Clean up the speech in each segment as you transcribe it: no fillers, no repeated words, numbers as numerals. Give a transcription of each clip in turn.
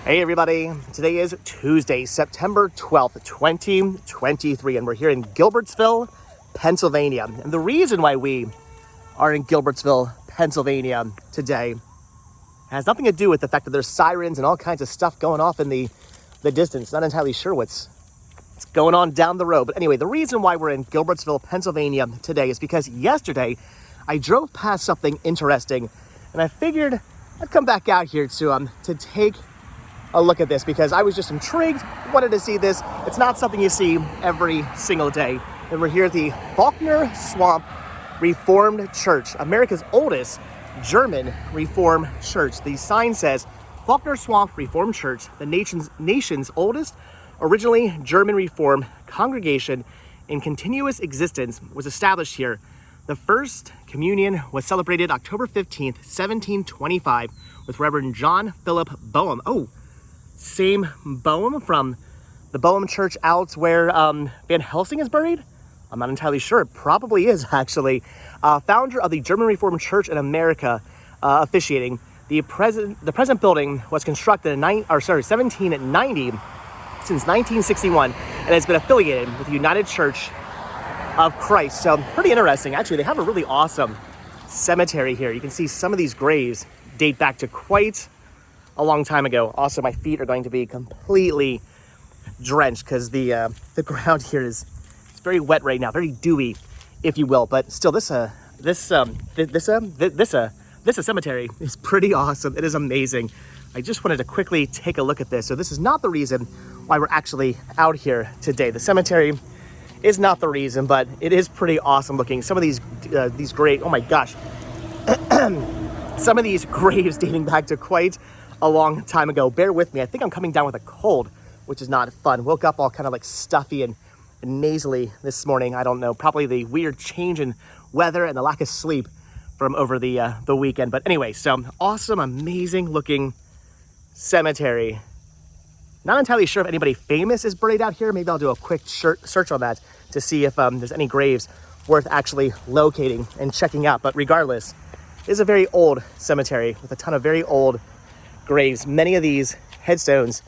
Hey everybody, today is Tuesday, September 12th, 2023, and we're here in Gilbertsville, Pennsylvania. And the reason why we are in Gilbertsville, Pennsylvania today has nothing to do with the fact that there's sirens and all kinds of stuff going off in the distance. Not entirely sure what's going on down the road. But anyway, the reason why we're in Gilbertsville, Pennsylvania today is because yesterday I drove past something interesting and I figured I'd come back out here to take a look at this because I was just intrigued, wanted to see this. It's not something you see every single day. And we're here at the Faulkner Swamp Reformed Church, America's oldest German Reformed church. The sign says, Faulkner Swamp Reformed Church, the nation's oldest, originally German Reformed congregation in continuous existence, was established here. The first communion was celebrated October 15th, 1725 with Reverend John Philip Boehm. Oh, same Boehm from the Boehm Church out where Van Helsing is buried? I'm not entirely sure. It probably is, actually. Founder of the German Reformed Church in America, officiating. The present building was constructed in 1790 since 1961 and has been affiliated with the United Church of Christ. So pretty interesting. Actually, they have a really awesome cemetery here. You can see some of these graves date back to quite a long time ago. Also, my feet are going to be completely drenched because the ground here is very wet right now, very dewy, if you will. But still, this cemetery is pretty awesome. It is amazing. I just wanted to quickly take a look at this. So this is not the reason why we're actually out here today. The cemetery is not the reason, but it is pretty awesome looking. Some of these great, oh my gosh, some of these graves dating back to quite a long time ago. Bear with me. I think I'm coming down with a cold, which is not fun. Woke up all kind of like stuffy and nasally this morning. I don't know, probably the weird change in weather and the lack of sleep from over the weekend. But anyway, so awesome, amazing looking cemetery. Not entirely sure if anybody famous is buried out here. Maybe I'll do a quick search on that to see if there's any graves worth actually locating and checking out. But regardless, it is a very old cemetery with a ton of very old graves. Many of these headstones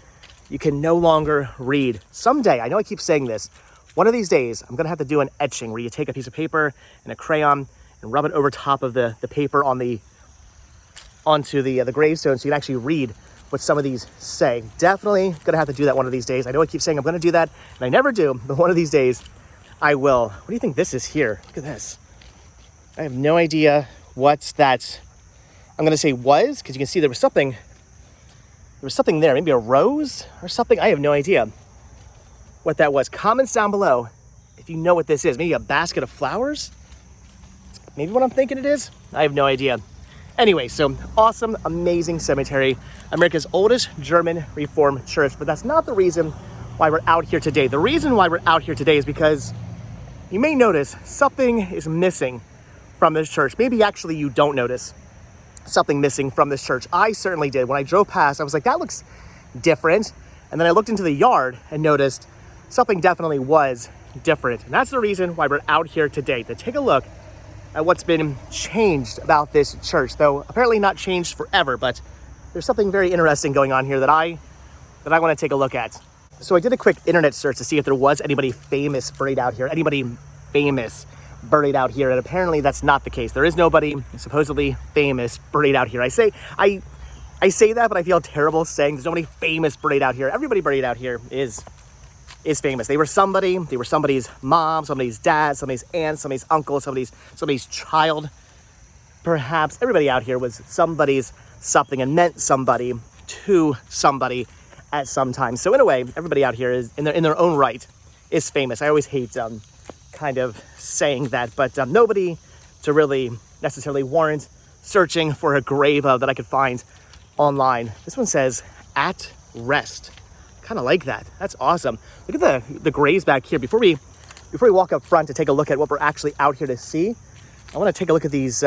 you can no longer read. Someday, I know I keep saying this, one of these days I'm gonna have to do an etching where you take a piece of paper and a crayon and rub it over top of the paper onto the gravestone so you can actually read what some of these say. Definitely gonna have to do that one of these days. I know I keep saying I'm gonna do that and I never do, but one of these days I will. What do you think this is here? Look at this. I have no idea what that, I'm gonna say was, because you can see there was something there, maybe a rose or something. I have no idea what that was. Comments down below if you know what this is. Maybe a basket of flowers? Maybe what I'm thinking it is? I have no idea. Anyway, so awesome, amazing cemetery. America's oldest German Reformed church, but that's not the reason why we're out here today. The reason why we're out here today is because you may notice something is missing from this church. Maybe actually you don't notice something missing from this church. I certainly did. When I drove past, I was like, that looks different. And then I looked into the yard and noticed something definitely was different. And that's the reason why we're out here today, to take a look at what's been changed about this church. Though apparently not changed forever, but there's something very interesting going on here that I want to take a look at. So I did a quick internet search to see if there was anybody famous buried out here, and apparently that's not the case. There is nobody supposedly famous buried out here. I say that, but I feel terrible saying there's nobody famous buried out here. Everybody buried out here is famous. They were somebody's mom, somebody's dad, somebody's aunt, somebody's uncle, somebody's child. Perhaps everybody out here was somebody's something and meant somebody to somebody at some time. So in a way, everybody out here is in their own right is famous. I always hate kind of saying that, but nobody to really necessarily warrant searching for a grave that I could find online. This one says at rest. Kind of like that. That's awesome. Look at the graves back here. Before we walk up front to take a look at what we're actually out here to see, I want to take a look at these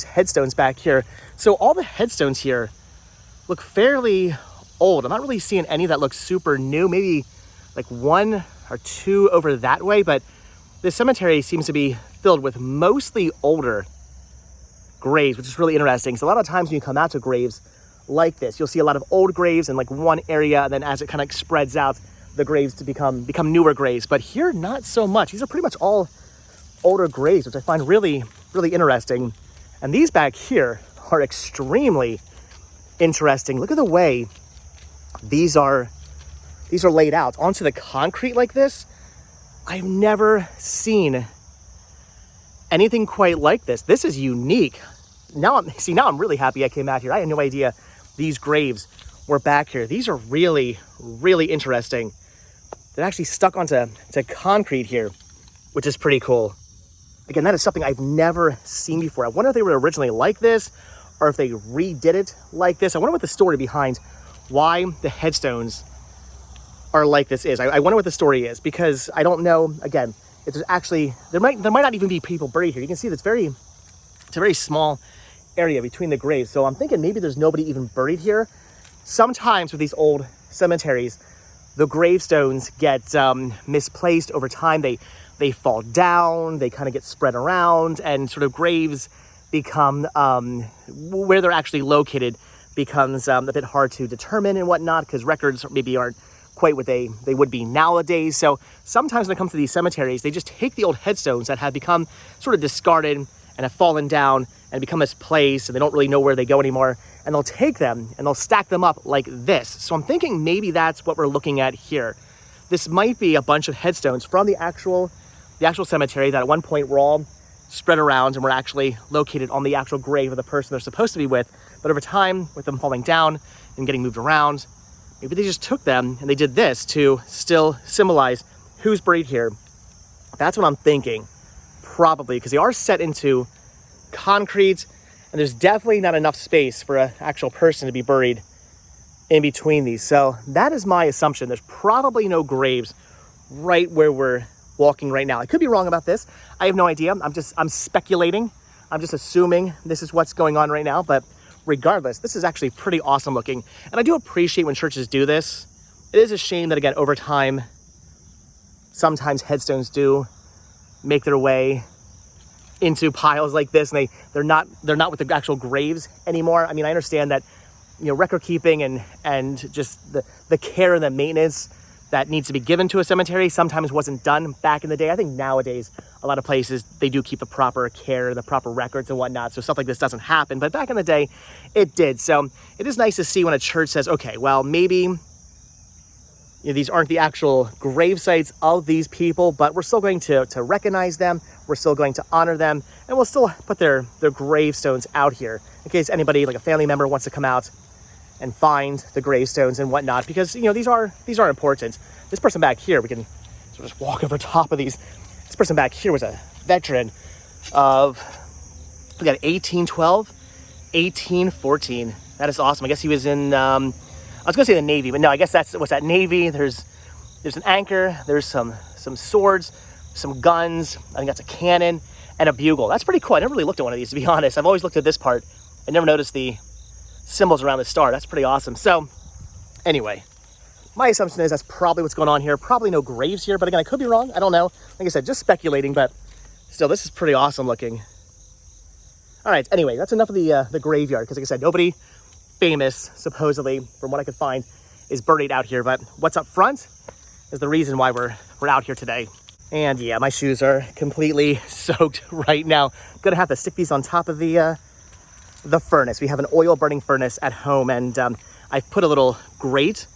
headstones back here. So all the headstones here look fairly old. I'm not really seeing any that look super new. Maybe like one or two over that way, but this cemetery seems to be filled with mostly older graves, which is really interesting. So a lot of times when you come out to graves like this. You'll see a lot of old graves in like one area, and then as it kind of spreads out, the graves to become newer graves. But here, not so much. These are pretty much all older graves, which I find really, really interesting. And these back here are extremely interesting. Look at the way these are laid out onto the concrete like this. I've never seen anything quite like this. This is unique. Now I'm really happy I came out here. I had no idea these graves were back here. These are really, really interesting. They're actually stuck onto concrete here, which is pretty cool. Again, that is something I've never seen before. I wonder if they were originally like this or if they redid it like this. I wonder what the story behind why the headstones are like this is. I wonder what the story is, because I don't know, again, if there's actually, there might not even be people buried here. You can see it's a very small area between the graves. So I'm thinking maybe there's nobody even buried here. Sometimes with these old cemeteries, the gravestones get misplaced over time. They fall down, they kind of get spread around, and sort of graves become, where they're actually located becomes a bit hard to determine and whatnot, because records maybe aren't quite what they would be nowadays. So sometimes when it comes to these cemeteries, they just take the old headstones that have become sort of discarded and have fallen down and become misplaced, and they don't really know where they go anymore, and they'll take them and they'll stack them up like this. So I'm thinking maybe that's what we're looking at here. This might be a bunch of headstones from the actual cemetery that at one point were all spread around and were actually located on the actual grave of the person they're supposed to be with. But over time, with them falling down and getting moved around, maybe they just took them and they did this to still symbolize who's buried here. That's what I'm thinking, probably, because they are set into concrete, and there's definitely not enough space for an actual person to be buried in between these. So that is my assumption. There's probably no graves right where we're walking right now. I could be wrong about this. I have no idea. I'm speculating. I'm just assuming this is what's going on right now. But regardless, this is actually pretty awesome looking. And I do appreciate when churches do this. It is a shame that, again, over time, sometimes headstones do make their way into piles like this, and they're not with the actual graves anymore. I mean, I understand that, record keeping and just the care and the maintenance that needs to be given to a cemetery sometimes wasn't done back in the day. I think nowadays a lot of places, they do keep the proper care, the proper records and whatnot, so stuff like this doesn't happen. But back in the day, it did. So it is nice to see when a church says, okay, well, maybe these aren't the actual grave sites of these people, but we're still going to recognize them. We're still going to honor them, and we'll still put their gravestones out here in case anybody, like a family member, wants to come out and find the gravestones and whatnot, because these are important. This person back here, we can sort of just walk over top of these. This person back here was a veteran of, we got 1812, 1814. That is awesome. I guess he was in, I was gonna say the Navy, but no, I guess what's that, Navy. There's an anchor, there's some swords, some guns, I think that's a cannon, and a bugle. That's pretty cool. I never really looked at one of these, to be honest. I've always looked at this part. I never noticed the symbols around the star. That's pretty awesome. So anyway, my assumption is that's probably what's going on here. Probably no graves here, but again, I could be wrong. I don't know. Like I said, just speculating, but still, this is pretty awesome looking. All right, anyway, that's enough of the graveyard, because like I said, nobody famous, supposedly, from what I could find, is buried out here. But what's up front is the reason why we're out here today. And yeah, my shoes are completely soaked right now. Gonna have to stick these on top of the furnace. We have an oil burning furnace at home, and I've put a little grate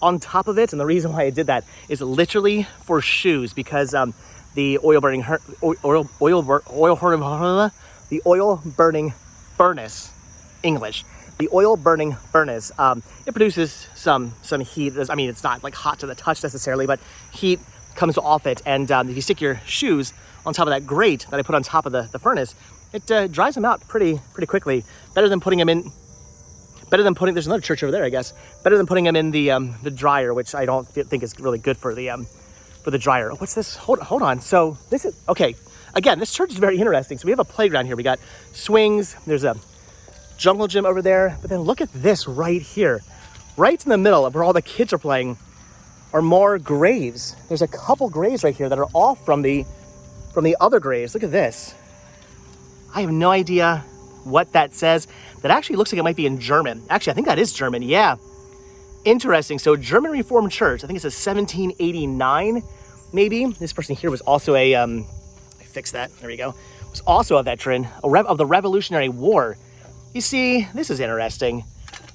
on top of it. And the reason why I did that is literally for shoes, because the oil burning furnace, English. The oil burning furnace, it produces some heat. I mean, it's not like hot to the touch necessarily, but heat comes off it. And if you stick your shoes on top of that grate that I put on top of the furnace, it dries them out pretty quickly. Better than putting them in. There's another church over there, I guess. Better than putting them in the dryer, which I don't think is really good for the dryer. Oh, what's this? Hold on. So this is okay. Again, this church is very interesting. So we have a playground here. We got swings. There's a jungle gym over there. But then look at this right here, right in the middle of where all the kids are playing, are more graves. There's a couple graves right here that are off from the other graves. Look at this. I have no idea what that says. That actually looks like it might be in German. Actually, I think that is German, yeah. Interesting. So German Reformed Church, I think it says 1789, maybe. This person here was also a, I fixed that, there we go. Was also a veteran of the Revolutionary War. You see, this is interesting.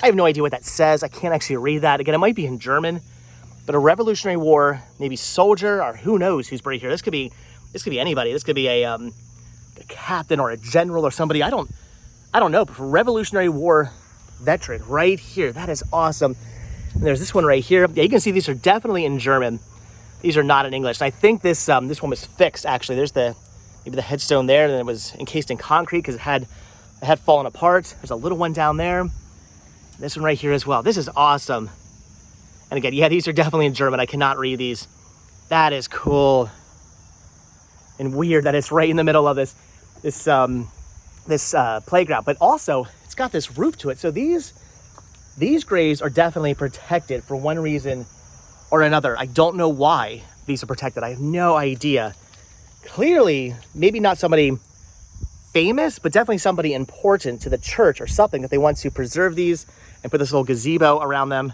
I have no idea what that says. I can't actually read that. Again, it might be in German, but a Revolutionary War, maybe soldier, or who knows who's buried here. This could be anybody. This could be a captain or a general or somebody. I don't know, but for Revolutionary War veteran right here. That is awesome. And there's this one right here. Yeah, you can see these are definitely in German. These are not in English. And I think this one was fixed, actually. There's maybe the headstone there, and it was encased in concrete because it had fallen apart. There's a little one down there. This one right here as well. This is awesome. And again, yeah, these are definitely in German. I cannot read these. That is cool and weird that it's right in the middle of this playground. But also, it's got this roof to it. So these graves are definitely protected for one reason or another. I don't know why these are protected. I have no idea. Clearly, maybe not somebody famous, but definitely somebody important to the church or something that they want to preserve these and put this little gazebo around them.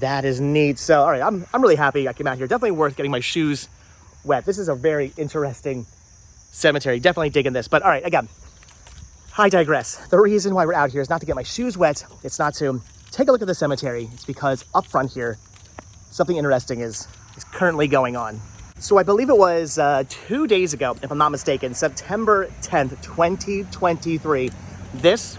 That is neat. So, all right, I'm really happy I came out here. Definitely worth getting my shoes wet. This is a very interesting cemetery. Definitely digging this. But all right, again, I digress. The reason why we're out here is not to get my shoes wet. It's not to take a look at the cemetery. It's because up front here, something interesting is currently going on. So I believe it was 2 days ago, if I'm not mistaken, September 10th, 2023. This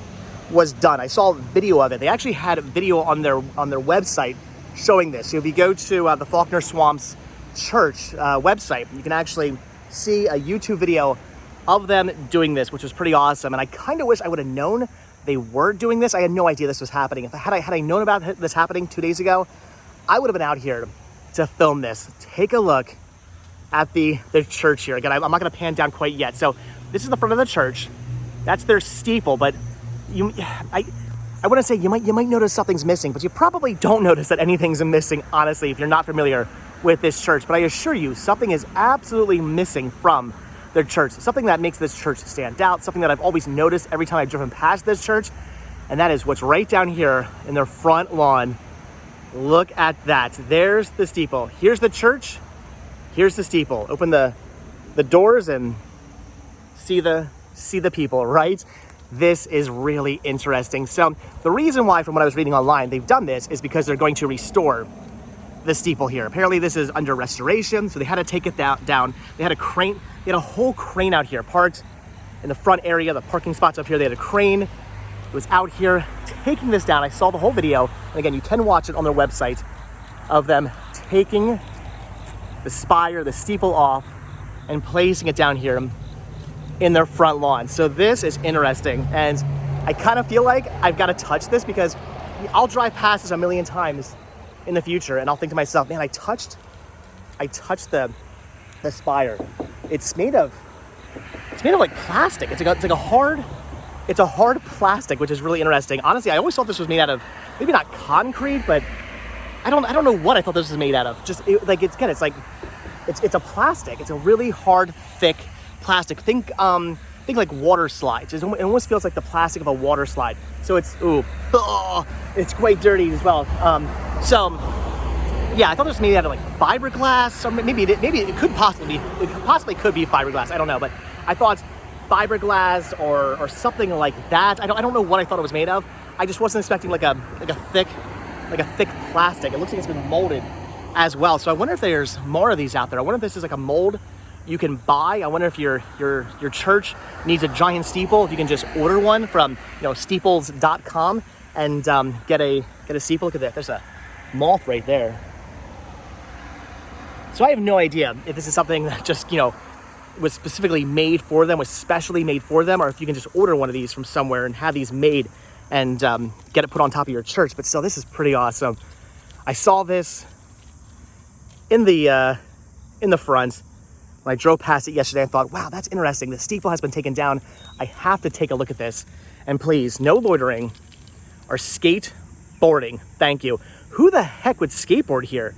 was done. I saw a video of it. They actually had a video on their website showing this. So if you go to the Faulkner Swamps Church website, you can actually see a YouTube video of them doing this, which was pretty awesome. And I kind of wish I would have known they were doing this. I had no idea this was happening. Had I known about this happening 2 days ago, I would have been out here to film this. Take a look at the church here. Again, I'm not going to pan down quite yet. So this is the front of the church. That's their steeple, but I want to say you might notice something's missing, but you probably don't notice that anything's missing, honestly, if you're not familiar with this church. But I assure you, something is absolutely missing from their church. Something that makes this church stand out, something that I've always noticed every time I've driven past this church, and that is what's right down here in their front lawn. Look at that. There's the steeple. Here's the church. Here's the steeple. Open the doors and see the people, right? This is really interesting. So the reason why, from what I was reading online, they've done this is because they're going to restore the steeple here. Apparently this is under restoration, so they had to take it down. They had a crane. They had a whole crane out here parked in the front area, the parking spots up here. They had a crane. It was out here taking this down. I saw the whole video. And again, you can watch it on their website of them taking the spire, the steeple off and placing it down here in their front lawn. So this is interesting. And I kind of feel like I've got to touch this because I'll drive past this a million times in the future and I'll think to myself, man, I touched the spire. It's made of like plastic. It's a hard plastic, which is really interesting. Honestly, I always thought this was made out of maybe not concrete, but I don't know what I thought this was made out of. It's a plastic. It's a really hard, thick plastic. Think like water slides. It almost feels like the plastic of a water slide. So it's quite dirty as well. Yeah, I thought this was made out of like fiberglass, or maybe it could possibly be fiberglass. I don't know, but I thought fiberglass or something like that. I don't know what I thought it was made of. I just wasn't expecting like a thick plastic. It looks like it's been molded as well. So I wonder if there's more of these out there. I wonder if this is like a mold you can buy. I wonder if your church needs a giant steeple, if you can just order one from steeples.com and get a steeple. Look at that. There's a moth right there. So I have no idea if this is something that just was specifically made for them, was specially made for them, or if you can just order one of these from somewhere and have these made and get it put on top of your church. But still, this is pretty awesome. I saw this in the front when I drove past it yesterday. I thought, wow, that's interesting. The steeple has been taken down. I have to take a look at this. And please, no loitering or skateboarding. Thank you. Who the heck would skateboard here?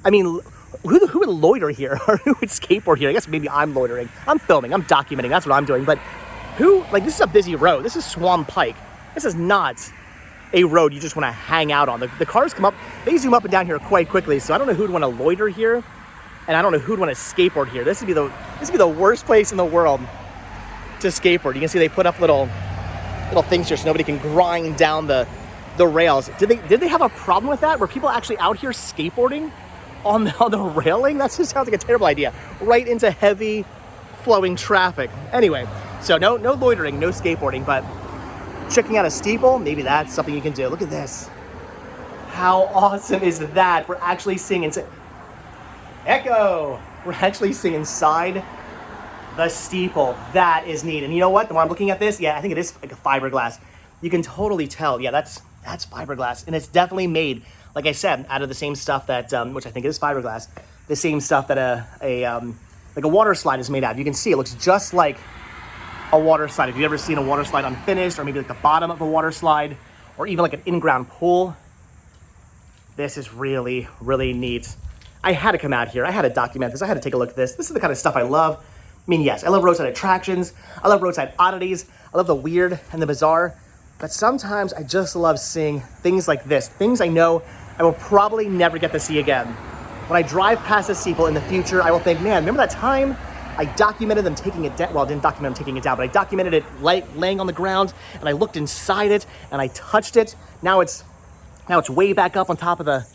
I mean, who would loiter here or who would skateboard here? I guess maybe I'm loitering. I'm filming. I'm documenting. That's what I'm doing. But This is a busy road. This is Swan Pike. This is not a road you just want to hang out on. The cars come up, they zoom up and down here quite quickly, so I don't know who'd want to loiter here, and I don't know who'd want to skateboard here. This would be the worst place in the world to skateboard. You can see they put up little things here so nobody can grind down the rails. Did they have a problem with that? Were people actually out here skateboarding on the railing? That just sounds like a terrible idea. Right into heavy flowing traffic. Anyway, so no loitering, no skateboarding, but checking out a steeple, maybe that's something you can do. Look at this. How awesome is that? We're actually seeing Echo. We're actually seeing inside the steeple. That is neat. And you know what? The more I'm looking at this, yeah, I think it is like a fiberglass. You can totally tell. Yeah, that's fiberglass, and it's definitely made, like I said, out of the same stuff that, which I think is fiberglass, the same stuff that like a water slide is made out of. You can see it looks just like a water slide. If you've ever seen a water slide unfinished, or maybe like the bottom of a water slide, or even like an in-ground pool, this is really, really neat. I had to come out here. I had to document this. I had to take a look at this. This is the kind of stuff I love. I mean, yes, I love roadside attractions. I love roadside oddities. I love the weird and the bizarre. But sometimes I just love seeing things like this, things I know I will probably never get to see again. When I drive past a steeple in the future, I will think, man, remember that time I documented them taking it down? Well, I didn't document them taking it down, but I documented it laying on the ground, and I looked inside it, and I touched it. Now it's way back up on top of the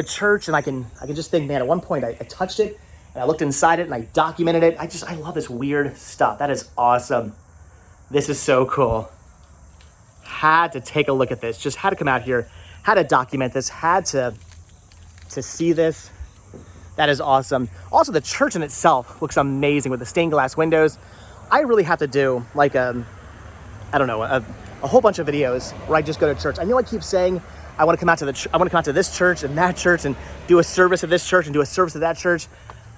church, and I can just think, man, at one point I touched it, and I looked inside it, and I documented it. I love this weird stuff. That is awesome. This is so cool. Had to take a look at this. Just had to come out here. Had to document this. Had to see this. That is awesome. Also, the church in itself looks amazing with the stained glass windows. I really have to do like a whole bunch of videos where I just go to church. I know I keep saying I want to come out to this church and that church and do a service at this church and do a service at that church.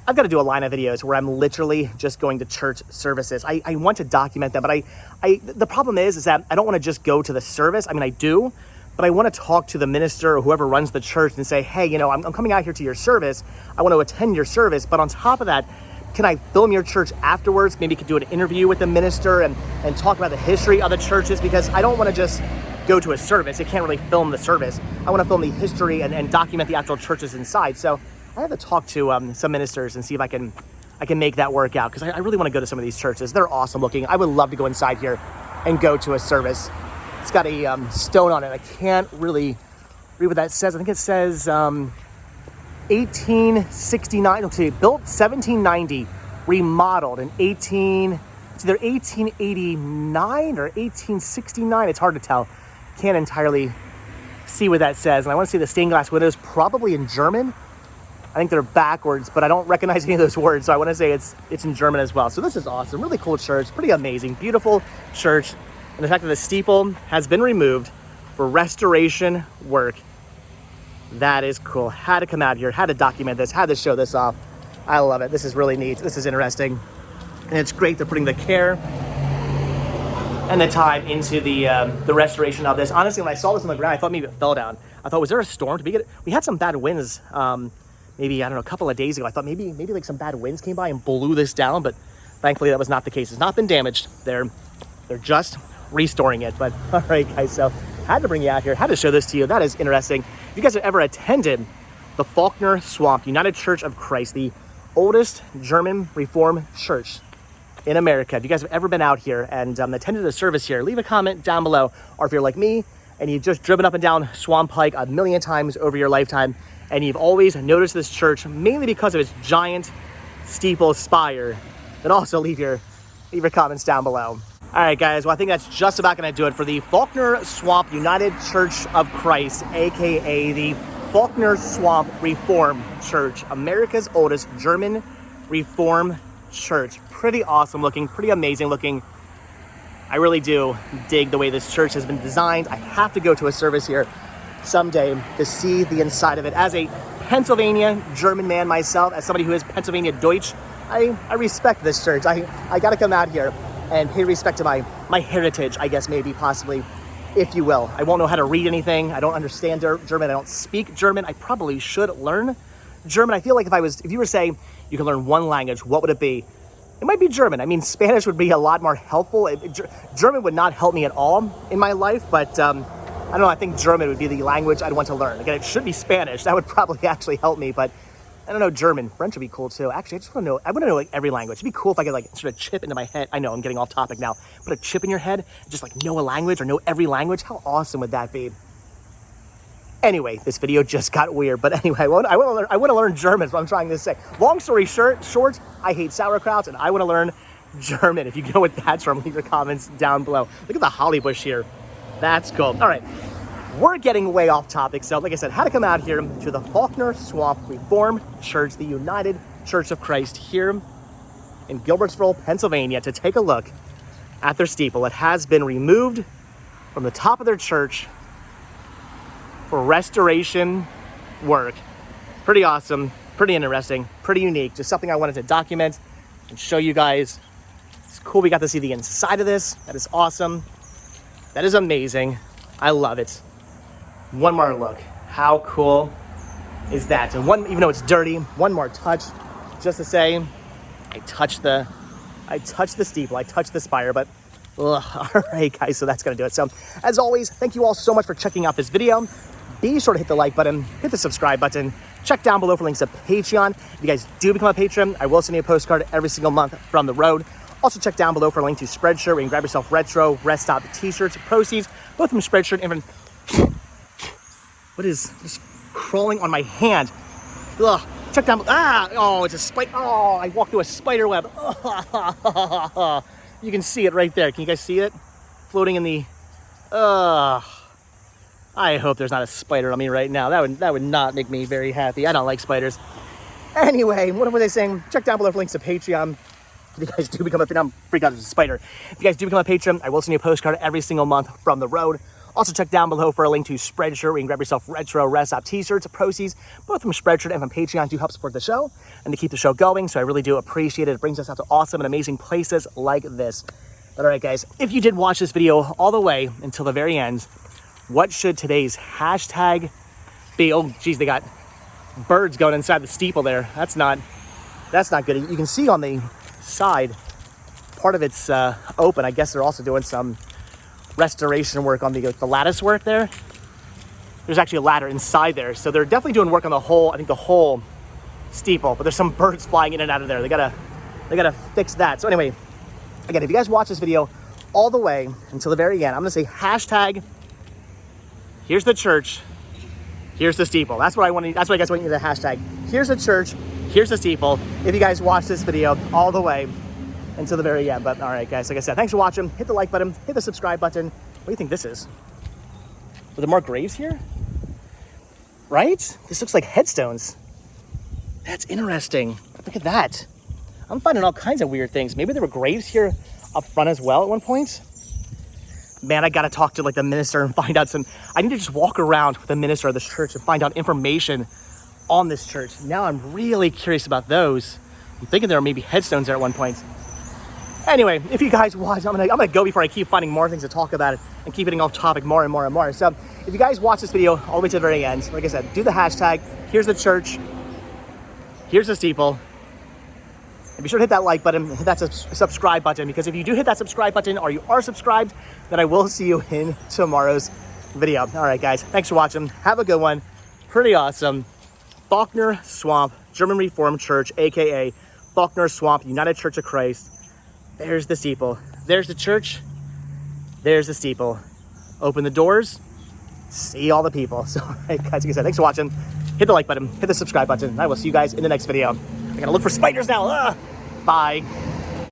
I've got to do a line of videos where I'm literally just going to church services. I want to document them, but the problem is that I don't want to just go to the service. I mean, I do, but I want to talk to the minister or whoever runs the church and say, hey, I'm coming out here to your service. I want to attend your service. But on top of that, can I film your church afterwards? Maybe you could do an interview with the minister and talk about the history of the churches, because I don't want to just go to a service. You can't really film the service. I want to film the history and document the actual churches inside. So I have to talk to some ministers and see if I can make that work out, because I really want to go to some of these churches. They're awesome looking. I would love to go inside here and go to a service. It's got a stone on it. I can't really read what that says. I think it says 1869. Okay, built 1790, remodeled in it's either 1889 or 1869. It's hard to tell. Can't entirely see what that says. And I want to see the stained glass windows, probably in German. I think they're backwards, but I don't recognize any of those words, so I want to say it's in German as well. So this is awesome. Really cool church. Pretty amazing. Beautiful church. And the fact that the steeple has been removed for restoration work, that is cool. Had to come out here, had to document this, had to show this off. I love it. This is really neat. This is interesting. And it's great they're putting the care and the time into the restoration of this. Honestly, when I saw this on the ground, I thought maybe it fell down. I thought, was there a storm? We had some bad winds, maybe, I don't know, a couple of days ago. I thought maybe like some bad winds came by and blew this down, but thankfully that was not the case. It's not been damaged. They're just restoring it. But all right, guys, so had to bring you out here, had to show this to you. That is interesting. If you guys have ever attended the Faulkner Swamp United Church of Christ, the oldest German Reformed church in America, if you guys have ever been out here and attended a service here, leave a comment down below. Or if you're like me and you've just driven up and down Swan Pike a million times over your lifetime and you've always noticed this church mainly because of its giant steeple spire, then also leave your comments down below. All right, guys, well, I think that's just about going to do it for the Faulkner Swamp United Church of Christ, aka the Faulkner Swamp Reformed Church, America's oldest German Reformed church. Pretty awesome looking, pretty amazing looking. I really do dig the way this church has been designed. I have to go to a service here someday to see the inside of it. As a Pennsylvania German man myself, as somebody who is Pennsylvania Deutsch, I respect this church. I got to come out here and pay respect to my heritage, I guess, maybe, possibly, if you will. I won't know how to read anything. I don't understand German. I don't speak German. I probably should learn German. I feel like if you were to say you can learn one language, what would it be? It might be German. I mean, Spanish would be a lot more helpful. German would not help me at all in my life, but I don't know, I think German would be the language I'd want to learn. Again, it should be Spanish. That would probably actually help me, but I don't know, German. French would be cool too. Actually, I want to know like every language. It'd be cool if I could like sort of chip into my head. I know I'm getting off topic now. Put a chip in your head, just like know a language or know every language. How awesome would that be? Anyway, this video just got weird, but anyway, I want to learn German is what I'm trying to say. Long story short, I hate sauerkrauts and I want to learn German. If you know what that's from, leave your comments down below. Look at the holly bush here. That's cool. All right, we're getting way off topic. So like I said, had to come out here to the Faulkner Swamp Reformed Church, the United Church of Christ here in Gilbertsville, Pennsylvania, to take a look at their steeple. It has been removed from the top of their church for restoration work. Pretty awesome, pretty interesting, pretty unique. Just something I wanted to document and show you guys. It's cool we got to see the inside of this. That is awesome. That is amazing. I love it. One more look. How cool is that? And even though it's dirty, one more touch, just to say, I touched the steeple, I touched the spire, but ugh. All right, guys, so that's gonna do it. So as always, thank you all so much for checking out this video. Be sure to hit the like button, hit the subscribe button, check down below for links to Patreon. If you guys do become a patron, I will send you a postcard every single month from the road. Also check down below for a link to Spreadshirt, where you can grab yourself retro Rest Stop t-shirts, proceeds, both from Spreadshirt and from... What is just crawling on my hand? Ugh, check down, oh, it's a spider, oh, I walked through a spider web. You can see it right there. Can you guys see it? Floating in the, I hope there's not a spider on me right now. That would not make me very happy. I don't like spiders. Anyway, what was I saying? Check down below for links to Patreon. If you guys do become a patron, I'm freaked out, there's a spider. If you guys do become a patron, I will send you a postcard every single month from the road. Also check down below for a link to Spreadshirt, where you can grab yourself retro Rest Stop t-shirts, proceeds, both from Spreadshirt and from Patreon, to help support the show and to keep the show going. So I really do appreciate it. It brings us out to awesome and amazing places like this. But all right, guys, if you did watch this video all the way until the very end, what should today's hashtag be? Oh, geez, they got birds going inside the steeple there. That's not good. You can see on the side, part of it's open. I guess they're also doing some restoration work on the lattice work there. There's actually a ladder inside there. So they're definitely doing work on the whole steeple, but there's some birds flying in and out of there. They gotta fix that. So anyway, again, if you guys watch this video all the way until the very end, I'm gonna say hashtag, here's the church, here's the steeple. That's what I guess want you to hashtag. Here's the church, here's the steeple. If you guys watch this video all the way until the very end. But all right, guys, like I said, thanks for watching. Hit the like button, hit the subscribe button. What do you think this is? Are there more graves here? Right? This looks like headstones. That's interesting. Look at that. I'm finding all kinds of weird things. Maybe there were graves here up front as well at one point. Man, I gotta talk to like the minister and find out I need to just walk around with the minister of this church and find out information on this church. Now I'm really curious about those. I'm thinking there are maybe headstones there at one point. Anyway, if you guys watch, I'm gonna go before I keep finding more things to talk about and keep getting off topic more and more and more. So if you guys watch this video all the way to the very end, like I said, do the hashtag, here's the church, here's the steeple. And be sure to hit that like button, hit that subscribe button, because if you do hit that subscribe button or you are subscribed, then I will see you in tomorrow's video. All right, guys, thanks for watching. Have a good one. Pretty awesome. Faulkner Swamp German Reformed Church, aka Faulkner Swamp United Church of Christ. There's the steeple. There's the church. There's the steeple. Open the doors. See all the people. So, all right, guys, like I said, thanks for watching. Hit the like button. Hit the subscribe button. I will see you guys in the next video. I gotta look for spiders now. Bye.